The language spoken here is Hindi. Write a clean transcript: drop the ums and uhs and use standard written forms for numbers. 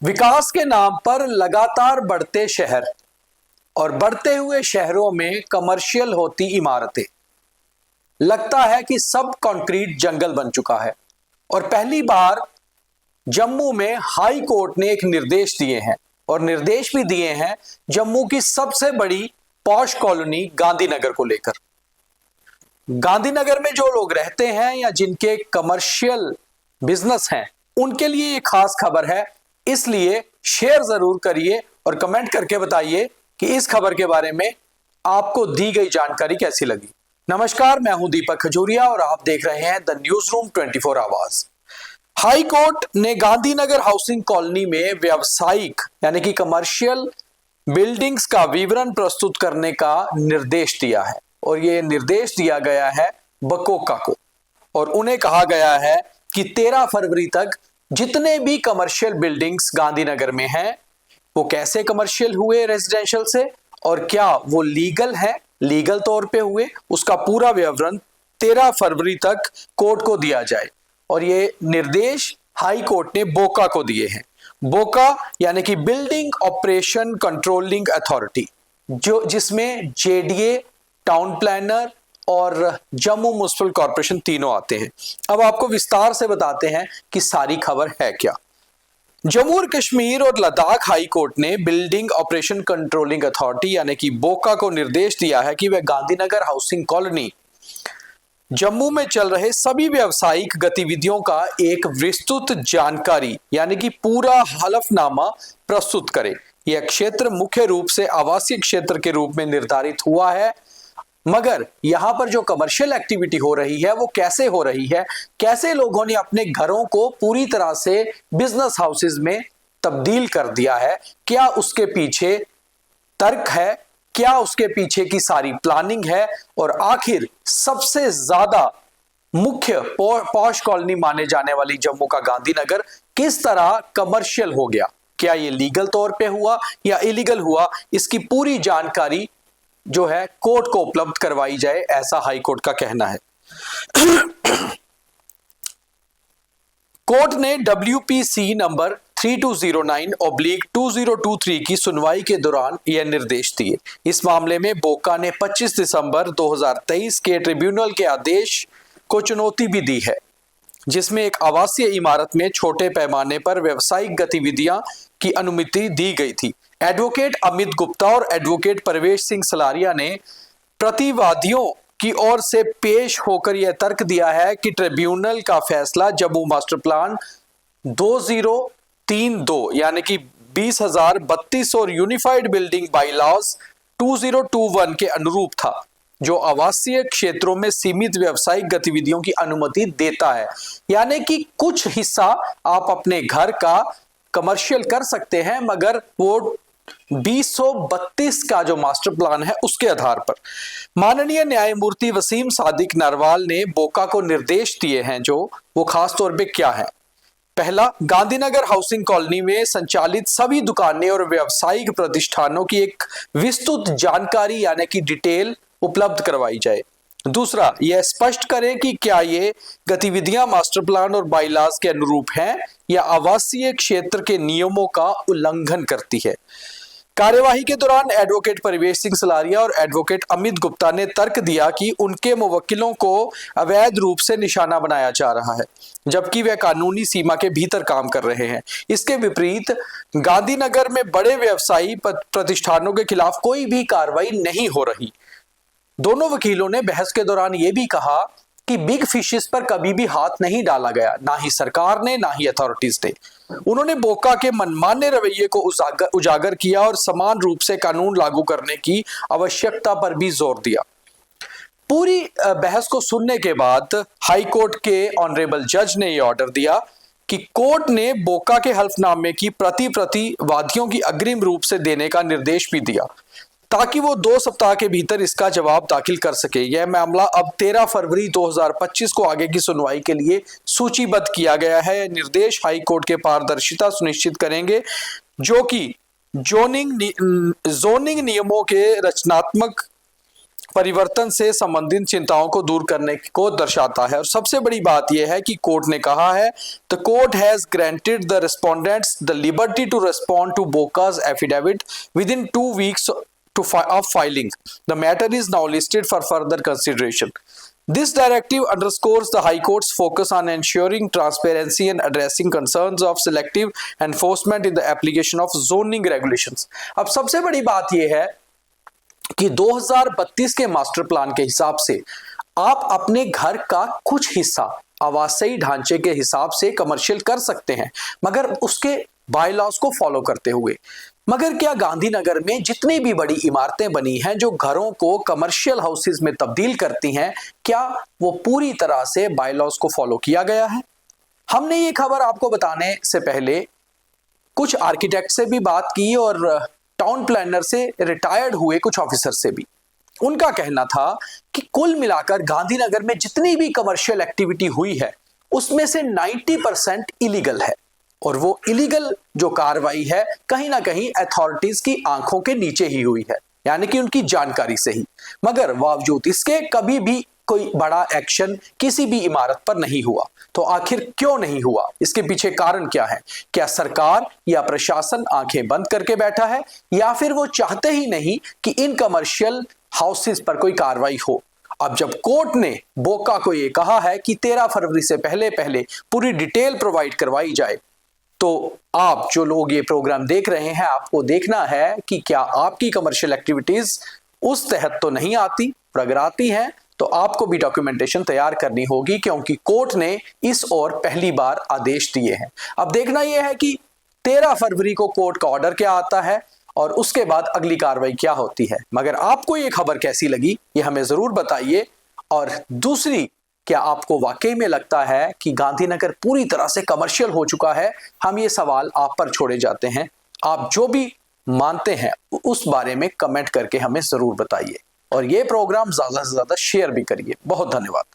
विकास के नाम पर लगातार बढ़ते शहर और बढ़ते हुए शहरों में कमर्शियल होती इमारतें। लगता है कि सब कंक्रीट जंगल बन चुका है। और पहली बार जम्मू में हाई कोर्ट ने एक निर्देश दिए हैं, और निर्देश भी दिए हैं जम्मू की सबसे बड़ी पॉश कॉलोनी गांधीनगर को लेकर। गांधीनगर में जो लोग रहते हैं या जिनके कमर्शियल बिजनेस हैं, उनके लिए ये खास खबर है। इसलिए शेयर जरूर करिए और कमेंट करके बताइए कि इस खबर के बारे में आपको दी गई जानकारी कैसी लगी। नमस्कार, मैं हूं दीपक खजूरिया और आप देख रहे हैं the news room 24 hours. High court ने गांधीनगर हाउसिंग कॉलोनी में व्यावसायिक यानी कि कमर्शियल बिल्डिंग्स का विवरण प्रस्तुत करने का निर्देश दिया है, और यह निर्देश दिया गया है बकोका को। और उन्हें कहा गया है कि 13 फरवरी तक जितने भी कमर्शियल बिल्डिंग्स गांधीनगर में हैं, वो कैसे कमर्शियल हुए रेजिडेंशियल से, और क्या वो लीगल है, लीगल तौर पे हुए, उसका पूरा विवरण 13 फरवरी तक कोर्ट को दिया जाए। और ये निर्देश हाई कोर्ट ने बोका को दिए हैं। बोका यानी कि बिल्डिंग ऑपरेशन कंट्रोलिंग अथॉरिटी, जिसमें जेडीए, टाउन प्लानर और जम्मू म्युनिसिपल कॉर्पोरेशन तीनों आते हैं। अब आपको विस्तार से बताते हैं कि सारी खबर है क्या। जम्मू और कश्मीर और लद्दाख हाई कोर्ट ने बिल्डिंग ऑपरेशन कंट्रोलिंग अथॉरिटी यानी कि बोका को निर्देश दिया है कि वह गांधीनगर हाउसिंग कॉलोनी जम्मू में चल रहे सभी व्यावसायिक गतिविधियों का एक विस्तृत जानकारी यानी कि पूरा हलफनामा प्रस्तुत करे। यह क्षेत्र मुख्य रूप से आवासीय क्षेत्र के रूप में निर्धारित हुआ है, मगर यहां पर जो कमर्शियल एक्टिविटी हो रही है वो कैसे हो रही है, कैसे लोगों ने अपने घरों को पूरी तरह से बिजनेस हाउसेज में तब्दील कर दिया है, क्या उसके पीछे तर्क है, क्या उसके पीछे की सारी प्लानिंग है, और आखिर सबसे ज्यादा मुख्य पॉश कॉलोनी माने जाने वाली जम्मू का गांधीनगर किस तरह कमर्शियल हो गया, क्या ये लीगल तौर पे हुआ या इलीगल हुआ, इसकी पूरी जानकारी जो है कोर्ट को उपलब्ध करवाई जाए, ऐसा हाई कोर्ट का कहना है। कोर्ट ने WPC नंबर 3209/2023 की सुनवाई के दौरान यह निर्देश दिए। इस मामले में बोका ने 25 दिसंबर 2023 के ट्रिब्यूनल के आदेश को चुनौती भी दी है, जिसमें एक आवासीय इमारत में छोटे पैमाने पर व्यावसायिक गतिविधियां की अनुमति दी गई थी। एडवोकेट अमित गुप्ता और एडवोकेट परवेश सिंह सलारिया ने प्रतिवादियों की ओर से पेश होकर यह तर्क दिया है कि ट्रिब्यूनल का फैसला जम्मू मास्टर प्लान 2032 यानी कि 20,032 और यूनिफाइड बिल्डिंग बाईलॉज 2021 के अनुरूप था, जो आवासीय क्षेत्रों में सीमित व्यावसायिक गतिविधियों की अनुमति देता है। यानी कि कुछ हिस्सा आप अपने घर का कमर्शियल कर सकते हैं, मगर वो 2032 का जो मास्टर प्लान है उसके आधार पर। माननीय न्यायमूर्ति वसीम सादिक नरवाल ने बोका को निर्देश दिए हैं, जो वो खास तौर पे क्या है। पहला, गांधीनगर हाउसिंग कॉलोनी में संचालित सभी दुकानें और व्यावसायिक प्रतिष्ठानों की एक विस्तृत जानकारी यानी कि डिटेल उपलब्ध करवाई जाए। दूसरा, यह स्पष्ट करें कि क्या ये गतिविधियां मास्टर प्लान और बाईलॉज के अनुरूप हैं या आवासीय क्षेत्र के नियमों का उल्लंघन करती है। कार्यवाही के दौरान एडवोकेट परवेश सिंह सलारिया और एडवोकेट अमित गुप्ता ने तर्क दिया कि उनके मुवक्किलों को अवैध रूप से निशाना बनाया जा रहा है, जबकि वे कानूनी सीमा के भीतर काम कर रहे हैं। इसके विपरीत गांधीनगर में बड़े व्यवसायी प्रतिष्ठानों के खिलाफ कोई भी कार्रवाई नहीं हो रही। दोनों वकीलों ने बहस के दौरान यह भी कहा कि बिग फिशेस पर कभी भी हाथ नहीं डाला गया, ना ही सरकार ने ना ही अथॉरिटीज ने। उन्होंने बोका के मनमाने रवैये को उजागर किया और समान रूप से कानून लागू करने की आवश्यकता पर भी जोर दिया। पूरी बहस को सुनने के बाद हाई कोर्ट के ऑनरेबल जज ने यह ऑर्डर दिया कि कोर्ट ने बोका के हल्फनामे की प्रति वादियों की अग्रिम रूप से देने का निर्देश भी दिया, ताकि वो 2 सप्ताह के भीतर इसका जवाब दाखिल कर सके। यह मामला अब 13 फरवरी 2025 को आगे की सुनवाई के लिए सूचीबद्ध किया गया है। निर्देश हाई कोर्ट के पारदर्शिता सुनिश्चित करेंगे, जो कि जोनिंग नियमों के रचनात्मक परिवर्तन से संबंधित चिंताओं को दूर करने को दर्शाता है। और सबसे बड़ी बात यह है कि कोर्ट ने कहा है, the court has granted the respondents the liberty to respond to बोका's affidavit within 2 weeks of filing. The matter is now listed for further consideration. This directive underscores the High Court's focus on ensuring transparency and addressing concerns of selective enforcement in the application of zoning regulations. अब सबसे बड़ी बात यह है कि 2032 के मास्टर प्लान के हिसाब से आप अपने घर का कुछ हिस्सा आवासीय ढांचे के हिसाब से कमर्शियल कर सकते हैं, मगर उसके बायलॉज को फॉलो करते हुए। मगर क्या गांधीनगर में जितनी भी बड़ी इमारतें बनी हैं जो घरों को कमर्शियल हाउसेज में तब्दील करती हैं, क्या वो पूरी तरह से बायलॉज को फॉलो किया गया है? हमने ये खबर आपको बताने से पहले कुछ आर्किटेक्ट से भी बात की और टाउन प्लानर से रिटायर्ड हुए कुछ ऑफिसर से भी। उनका कहना था कि कुल मिलाकर गांधीनगर में जितनी भी कमर्शियल एक्टिविटी हुई है उसमें से 90% इलीगल है, और वो इलीगल जो कार्रवाई है कहीं ना कहीं अथॉरिटीज की आंखों के नीचे ही हुई है, यानी कि उनकी जानकारी से ही। मगर बावजूद इसके कभी भी कोई बड़ा एक्शन किसी भी इमारत पर नहीं हुआ। तो आखिर क्यों नहीं हुआ? इसके पीछे कारण क्या है? क्या सरकार या प्रशासन आंखें बंद करके बैठा है, या फिर वो चाहते ही नहीं कि इन कमर्शियल हाउसेस पर कोई कार्रवाई हो? अब जब कोर्ट ने बोका को ये कहा है कि 13 फरवरी से पहले पहले पूरी डिटेल प्रोवाइड करवाई जाए, तो आप जो लोग ये प्रोग्राम देख रहे हैं, आपको देखना है कि क्या आपकी कमर्शियल एक्टिविटीज उस तहत तो नहीं आती। अगर आती हैं तो आपको भी डॉक्यूमेंटेशन तैयार करनी होगी, क्योंकि कोर्ट ने इस ओर पहली बार आदेश दिए हैं। अब देखना यह है कि 13 फरवरी को कोर्ट का ऑर्डर क्या आता है और उसके बाद अगली कार्रवाई क्या होती है। मगर आपको ये खबर कैसी लगी ये हमें जरूर बताइए। और दूसरी, क्या आपको वाकई में लगता है कि गांधीनगर पूरी तरह से कमर्शियल हो चुका है? हम ये सवाल आप पर छोड़े जाते हैं। आप जो भी मानते हैं उस बारे में कमेंट करके हमें जरूर बताइए, और ये प्रोग्राम ज्यादा से ज्यादा शेयर भी करिए। बहुत धन्यवाद।